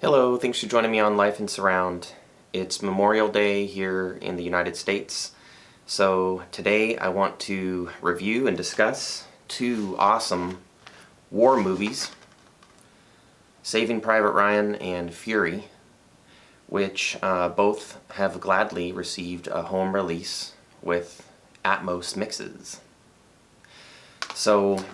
Hello, thanks for joining me on Life in Surround. It's Memorial Day here in the United States, so today I want to review and discuss two awesome war movies, Saving Private Ryan and Fury, which both have gladly received a home release with Atmos mixes. So,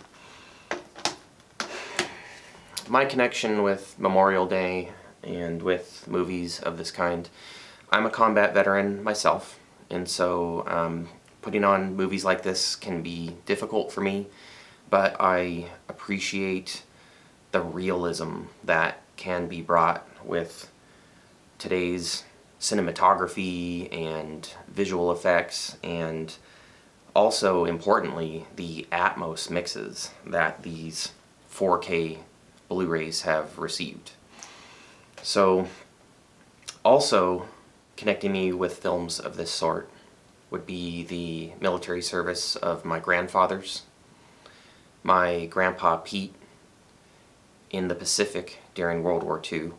my connection with Memorial Day and with movies of this kind, I'm a combat veteran myself, and so putting on movies like this can be difficult for me, but I appreciate the realism that can be brought with today's cinematography and visual effects, and also importantly the Atmos mixes that these 4K Blu-rays have received. So, also connecting me with films of this sort would be the military service of my grandfathers, my grandpa Pete in the Pacific during World War II,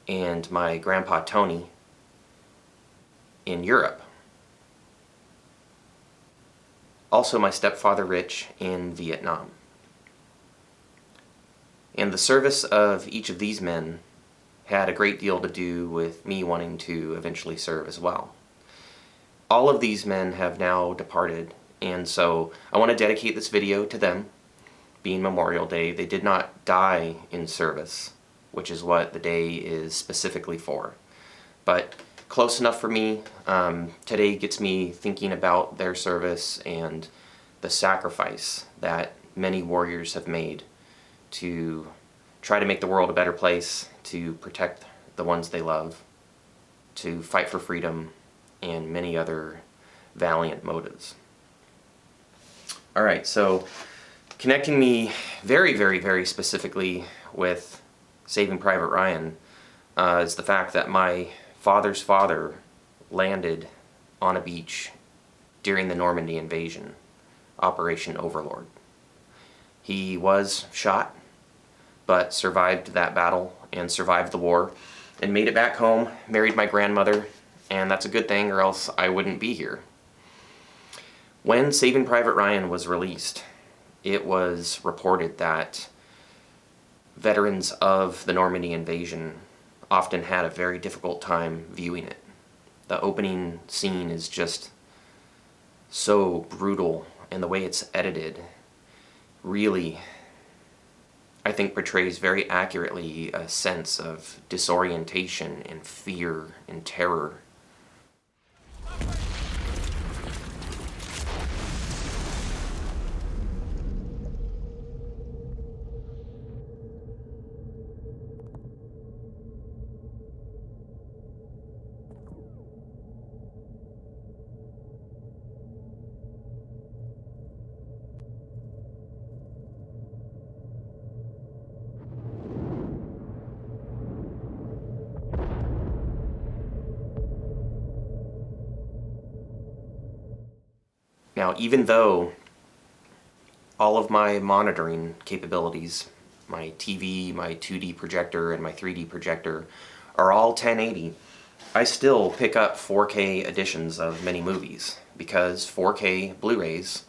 and my grandpa Tony in Europe. Also my stepfather Rich in Vietnam. And the service of each of these men had a great deal to do with me wanting to eventually serve as well. All of these men have now departed, and so I want to dedicate this video to them, being Memorial Day. They did not die in service, which is what the day is specifically for. But close enough for me. Today gets me thinking about their service and the sacrifice that many warriors have made to try to make the world a better place, to protect the ones they love, to fight for freedom, and many other valiant motives. Alright, so connecting me very specifically with Saving Private Ryan is the fact that my father's father landed on a beach during the Normandy invasion, Operation Overlord. He was shot, but survived that battle and survived the war and made it back home, married my grandmother, and that's a good thing, or else I wouldn't be here. When Saving Private Ryan was released, it was reported that veterans of the Normandy invasion often had a very difficult time viewing it. The opening scene is just so brutal, and the way it's edited really, I think, portrays very accurately a sense of disorientation and fear and terror. Now, even though all of my monitoring capabilities, my TV, my 2D projector, and my 3D projector, are all 1080, I still pick up 4K editions of many movies, because 4K Blu-rays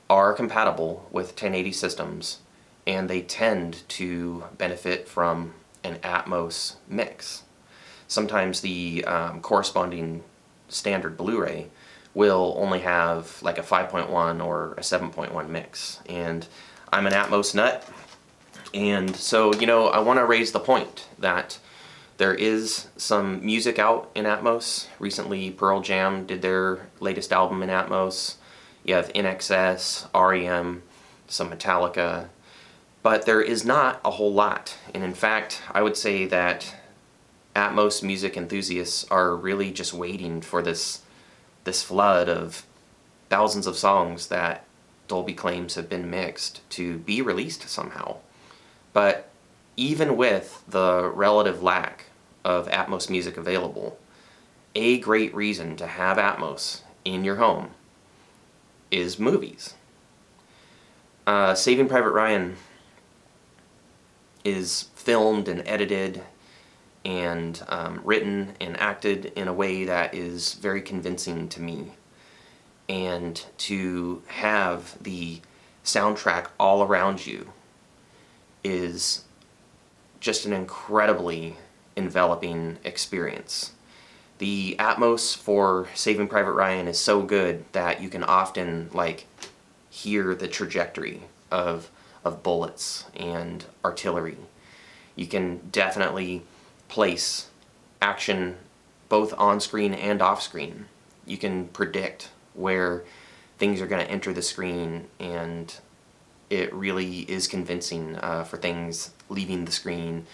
are compatible with 1080 systems, and they tend to benefit from an Atmos mix. Sometimes the corresponding standard Blu-ray will only have like a 5.1 or a 7.1 mix, and I'm an Atmos nut, and so, you know, I want to raise the point that there is some music out in Atmos. Recently Pearl Jam did their latest album in Atmos. You have NXS, r.e.m, some Metallica, but there is not a whole lot, and in fact I would say that Atmos music enthusiasts are really just waiting for this flood of thousands of songs that Dolby claims have been mixed to be released somehow. But even with the relative lack of Atmos music available, a great reason to have Atmos in your home is movies. Saving Private Ryan is filmed and edited and written and acted in a way that is very convincing to me. And to have the soundtrack all around you is just an incredibly enveloping experience. The Atmos for Saving Private Ryan is so good that you can often like hear the trajectory of bullets and artillery. You can definitely place action both on screen and off screen. You can predict where things are going to enter the screen, and it really is convincing for things leaving the screen.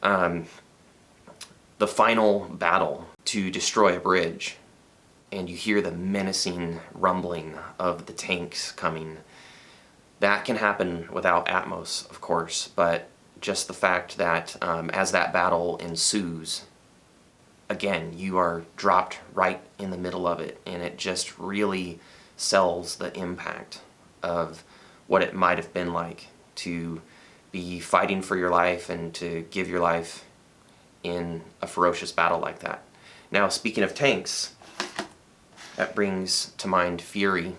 The final battle to destroy a bridge, and you hear the menacing rumbling of the tanks coming. That can happen without Atmos, of course, but just the fact that as that battle ensues, again, you are dropped right in the middle of it, and it just really sells the impact of what it might have been like to be fighting for your life and to give your life in a ferocious battle like that. Now, speaking of tanks, that brings to mind Fury.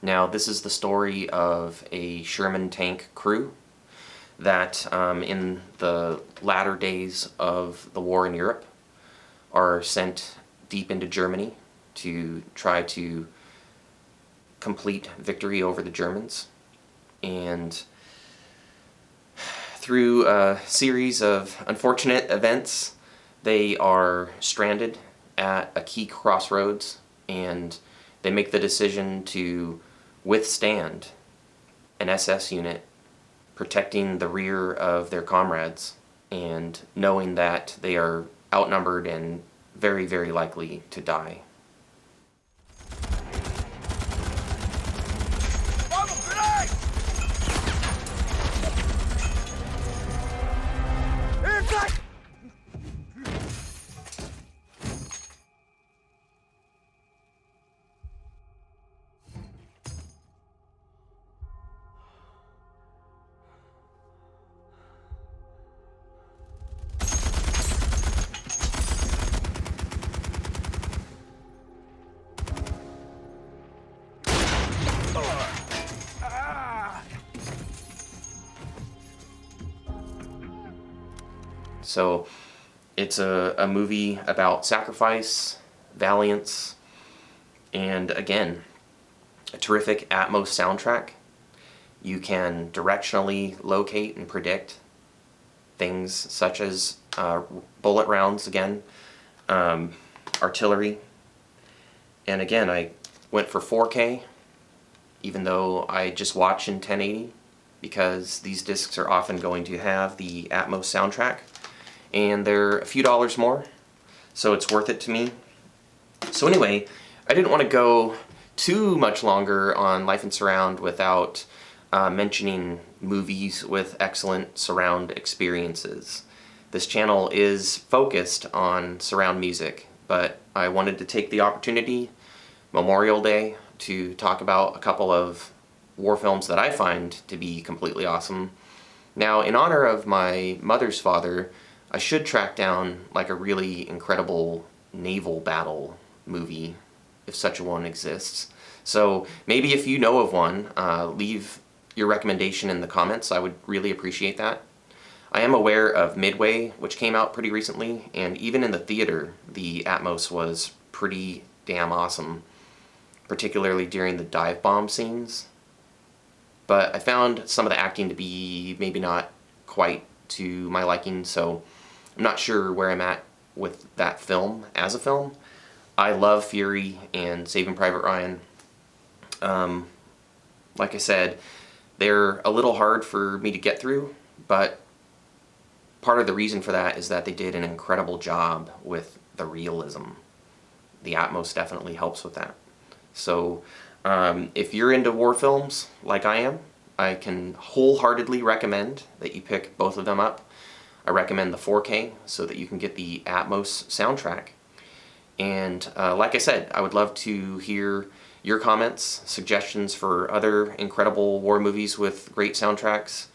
Now, this is the story of a Sherman tank crew that in the latter days of the war in Europe are sent deep into Germany to try to complete victory over the Germans. And through a series of unfortunate events, they are stranded at a key crossroads, and they make the decision to withstand an SS unit protecting the rear of their comrades, and knowing that they are outnumbered and very, very likely to die. So it's a movie about sacrifice, valiance, and again, a terrific Atmos soundtrack. You can directionally locate and predict things such as bullet rounds again, artillery. And again, I went for 4K, even though I just watch in 1080, because these discs are often going to have the Atmos soundtrack, and they're a few dollars more, so it's worth it to me. So anyway, I didn't want to go too much longer on Life in Surround without mentioning movies with excellent surround experiences. This channel is focused on surround music, but I wanted to take the opportunity, Memorial Day, to talk about a couple of war films that I find to be completely awesome. Now, in honor of my mother's father, I should track down like a really incredible naval battle movie, if such a one exists. So maybe if you know of one, leave your recommendation in the comments. I would really appreciate that. I am aware of Midway, which came out pretty recently, and even in the theater, the Atmos was pretty damn awesome, particularly during the dive bomb scenes. But I found some of the acting to be maybe not quite to my liking, so I'm not sure where I'm at with that film as a film. I love Fury and Saving Private Ryan. Like I said, they're a little hard for me to get through, but part of the reason for that is that they did an incredible job with the realism. The Atmos definitely helps with that. So if you're into war films like I am, I can wholeheartedly recommend that you pick both of them up. I recommend the 4K so that you can get the Atmos soundtrack. And like I said, I would love to hear your comments, suggestions for other incredible war movies with great soundtracks.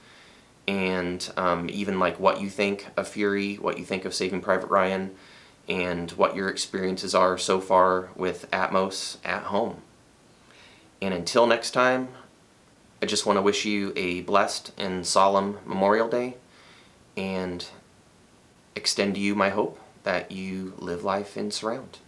and even like what you think of Fury, what you think of Saving Private Ryan, and what your experiences are so far with Atmos at home. And until next time, I just want to wish you a blessed and solemn Memorial Day, and extend to you my hope that you live life in surround.